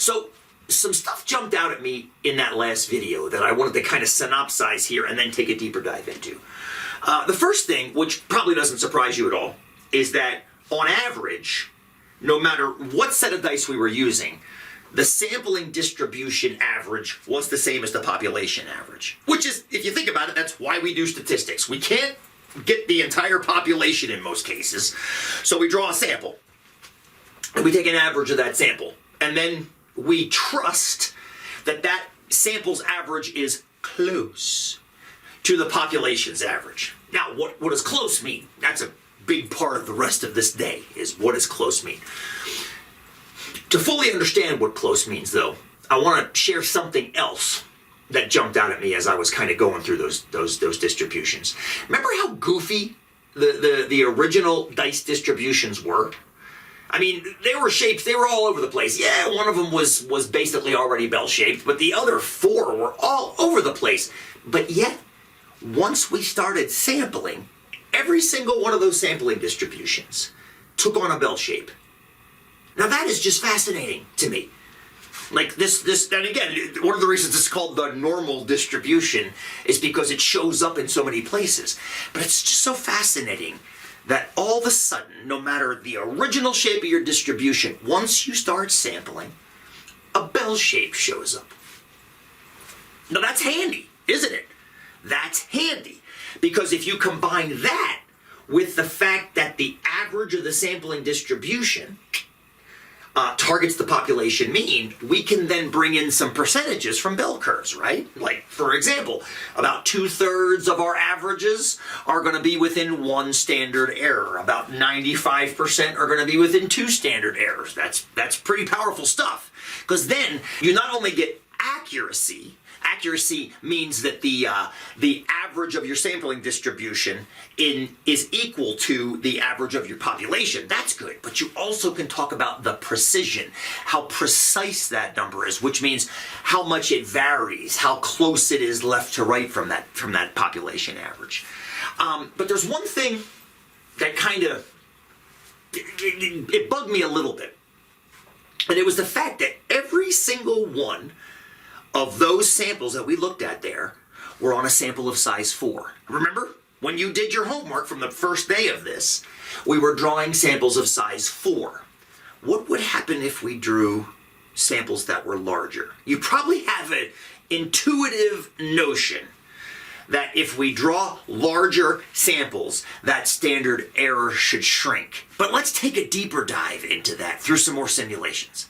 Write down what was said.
So some stuff jumped out at me in that last video that I wanted to kind of synopsize here and then take a deeper dive into. The first thing, which probably doesn't surprise you at all, is that on average, no matter what set of dice we were using, the sampling distribution average was the same as the population average. Which is, if you think about it, that's why we do statistics. We can't get the entire population in most cases, so we draw a sample. And we take an average of that sample. And then we trust that that sample's average is close to the population's average. Now, what does close mean? That's a big part of the rest of this day, is what does close mean? To fully understand what close means, though, I want to share something else that jumped out at me as I was kind of going through those distributions. Remember how goofy the original dice distributions were? I mean, they were shaped, they were all over the place. Yeah, one of them was basically already bell-shaped, but the other four were all over the place. But yet, once we started sampling, every single one of those sampling distributions took on a bell shape. Now that is just fascinating to me. Like this, and again, one of the reasons it's called the normal distribution is because it shows up in so many places. But it's just so fascinating that all of a sudden, no matter the original shape of your distribution, once you start sampling, a bell shape shows up. Now that's handy, isn't it? That's handy. Because if you combine that with the fact that the average of the sampling distribution targets the population mean, we can then bring in some percentages from bell curves, right? Like, for example, about 2/3 of our averages are going to be within one standard error. About 95% are going to be within two standard errors. That's pretty powerful stuff. Because then you not only get accuracy. Accuracy means that the average of your sampling distribution is equal to the average of your population. That's good. But you also can talk about the precision, how precise that number is, which means how much it varies, how close it is left to right from that population average. But there's one thing that kind of it bugged me a little bit, and it was the fact that every single one of those samples that we looked at there were on a sample of size 4. Remember, when you did your homework from the first day of this, we were drawing samples of size 4. What would happen if we drew samples that were larger? You probably have an intuitive notion that if we draw larger samples, that standard error should shrink. But let's take a deeper dive into that through some more simulations.